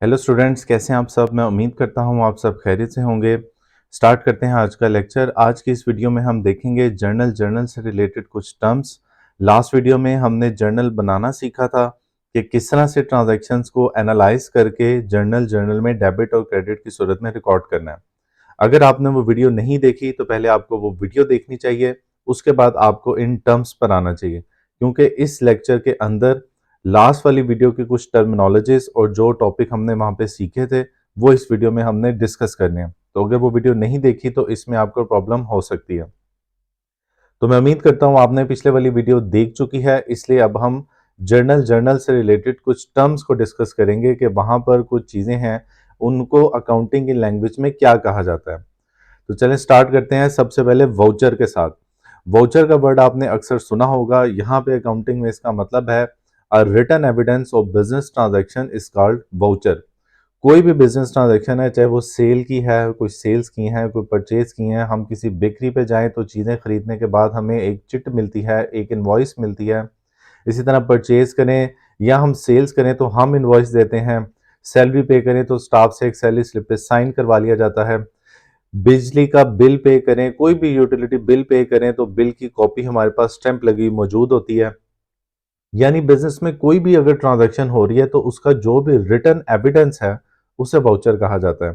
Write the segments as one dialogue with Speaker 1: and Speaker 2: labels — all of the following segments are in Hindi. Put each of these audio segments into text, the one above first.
Speaker 1: हेलो स्टूडेंट्स, कैसे हैं आप सब। मैं उम्मीद करता हूं आप सब खैरियत से होंगे। स्टार्ट करते हैं आज का लेक्चर। आज की इस वीडियो में हम देखेंगे जर्नल से रिलेटेड कुछ टर्म्स। लास्ट वीडियो में हमने जर्नल बनाना सीखा था कि किस तरह से ट्रांजैक्शंस को एनालाइज करके जर्नल में डेबिट और क्रेडिट की सूरत में रिकॉर्ड करना है। अगर आपने वो वीडियो नहीं देखी तो पहले आपको वो वीडियो देखनी चाहिए, उसके बाद आपको इन टर्म्स पर आना चाहिए, क्योंकि इस लेक्चर के अंदर लास्ट वाली वीडियो की कुछ टर्मिनोलॉजीज और जो टॉपिक हमने वहां पे सीखे थे वो इस वीडियो में हमने डिस्कस करने हैं। तो अगर वो वीडियो नहीं देखी तो इसमें आपको प्रॉब्लम हो सकती है। तो मैं उम्मीद करता हूं आपने पिछले वाली वीडियो देख चुकी है, इसलिए अब हम जर्नल से रिलेटेड कुछ टर्म्स को डिस्कस करेंगे कि वहां पर कुछ चीजें हैं, उनको अकाउंटिंग की लैंग्वेज में क्या कहा जाता है। तो चलें स्टार्ट करते हैं सबसे पहले वाउचर के साथ। वाउचर का वर्ड आपने अक्सर सुना होगा। यहाँ पे अकाउंटिंग में इसका मतलब है a written evidence of business transaction is called voucher. कोई भी बिजनेस ट्रांजैक्शन है, चाहे वो सेल की है, कोई सेल्स की है, कोई परचेज की है, हम किसी बेकरी पे जाएं तो चीज़ें खरीदने के बाद हमें एक चिट मिलती है, एक इनवॉइस मिलती है। इसी तरह परचेज करें या हम सेल्स करें तो हम इनवॉइस देते हैं। सैलरी पे करें तो स्टाफ से एक सैलरी स्लिप पे साइन करवा लिया जाता है। बिजली का बिल पे करें, कोई भी यूटिलिटी बिल पे करें तो बिल की कॉपी हमारे पास स्टैंप लगी मौजूद होती है। यानी बिजनेस में कोई भी अगर ट्रांजैक्शन हो रही है तो उसका जो भी रिटन एविडेंस है उसे वाउचर कहा जाता है।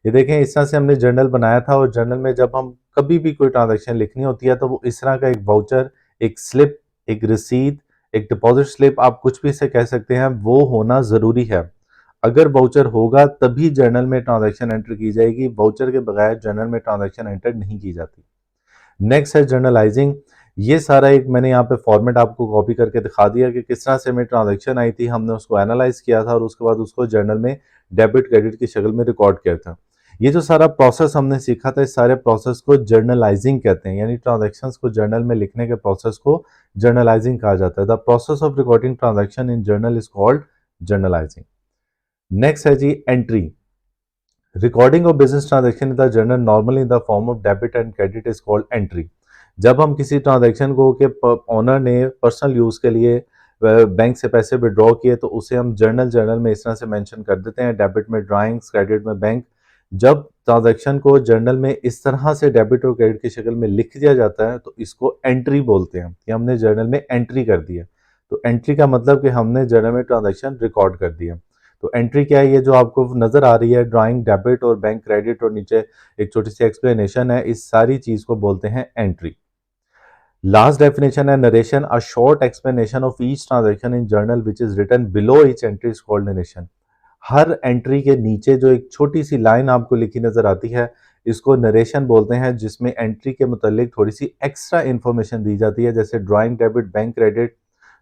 Speaker 1: ये देखें, इस तरह से हमने जर्नल बनाया था और जर्नल में जब हम कभी भी कोई ट्रांजैक्शन लिखनी होती है तो वो इस तरह का एक वाउचर, एक स्लिप, एक रसीद, एक डिपॉजिट स्लिप, आप कुछ भी इसे कह सकते हैं, वो होना जरूरी है। अगर वाउचर होगा तभी जर्नल में ट्रांजैक्शन एंटर की जाएगी, वाउचर के बगैर जर्नल में ट्रांजैक्शन एंटर नहीं की जाती। नेक्स्ट है जर्नलाइजिंग। ये सारा एक मैंने यहाँ पे फॉर्मेट आपको कॉपी करके दिखा दिया कि किस तरह से हमें ट्रांजैक्शन आई थी, हमने उसको एनालाइज किया था और उसके बाद उसको जर्नल में डेबिट क्रेडिट की शक्ल में रिकॉर्ड किया था। ये जो सारा प्रोसेस हमने सीखा था, इस सारे प्रोसेस को जर्नलाइजिंग कहते हैं, यानी ट्रांजैक्शंस को जर्नल में लिखने के प्रोसेस को जर्नलाइजिंग कहा जाता है। The process of recording transaction in journal is called journalising. Next है जी entry. Recording of business transaction in the journal normally in the form of debit and credit is called entry. जब हम किसी ट्रांजैक्शन को के ओनर ने पर्सनल यूज के लिए बैंक से पैसे विड्रॉ किए तो उसे हम जर्नल में इस तरह से मेंशन कर देते हैं, डेबिट में ड्राइंग्स, क्रेडिट में बैंक। जब ट्रांजैक्शन को जर्नल में इस तरह से डेबिट और क्रेडिट की शक्ल में लिख दिया जाता है तो इसको एंट्री बोलते हैं कि हमने जर्नल में एंट्री कर दी है। तो एंट्री का मतलब कि हमने जर्नल में ट्रांजैक्शन रिकॉर्ड कर दी है। तो एंट्री क्या है, ये जो आपको नजर आ रही है ड्राइंग, डेबिट और बैंक क्रेडिट और नीचे एक छोटी सी एक्सप्लेनेशन है, इस सारी चीज को बोलते हैं एंट्री। लास्ट डेफिनेशन है narration, a short explanation of each transaction in journal which is written below each entry is called narration. हर एंट्री के नीचे जो एक छोटी सी लाइन आपको लिखी नजर आती है, इसको नरेशन बोलते हैं, जिसमें एंट्री के मुतालिक थोड़ी सी एक्स्ट्रा इंफॉर्मेशन दी जाती है। जैसे ड्राइंग, डेबिट, बैंक क्रेडिट,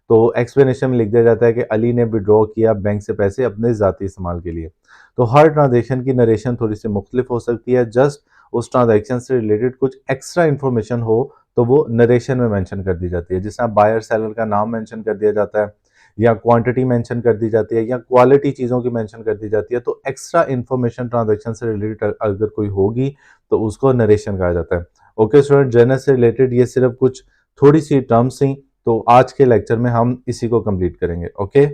Speaker 1: तो एक्सप्लेनेशन में लिख दिया जाता है कि अली ने विड्रॉ किया बैंक से पैसे अपने ज़ाती इस्तेमाल के लिए। तो हर ट्रांजैक्शन की नरेशन थोड़ी सी मुख्तलिफ हो सकती है। जस्ट उस ट्रांजैक्शन से रिलेटेड कुछ एक्स्ट्रा इन्फॉर्मेशन हो तो वो नरेशन में मेंशन कर दी जाती है। जिसमें बायर सेलर का नाम मेंशन कर दिया जाता है, या क्वांटिटी मेंशन कर दी जाती है, या क्वालिटी चीज़ों की मेंशन कर दी जाती है। तो एक्स्ट्रा इन्फॉर्मेशन ट्रांजैक्शन से रिलेटेड अगर कोई होगी तो उसको नरेशन कहा जाता है। ओके स्टूडेंट, जर्नल से रिलेटेड ये सिर्फ कुछ थोड़ी सी टर्म्स थी, तो आज के लेक्चर में हम इसी को कंप्लीट करेंगे। ओके।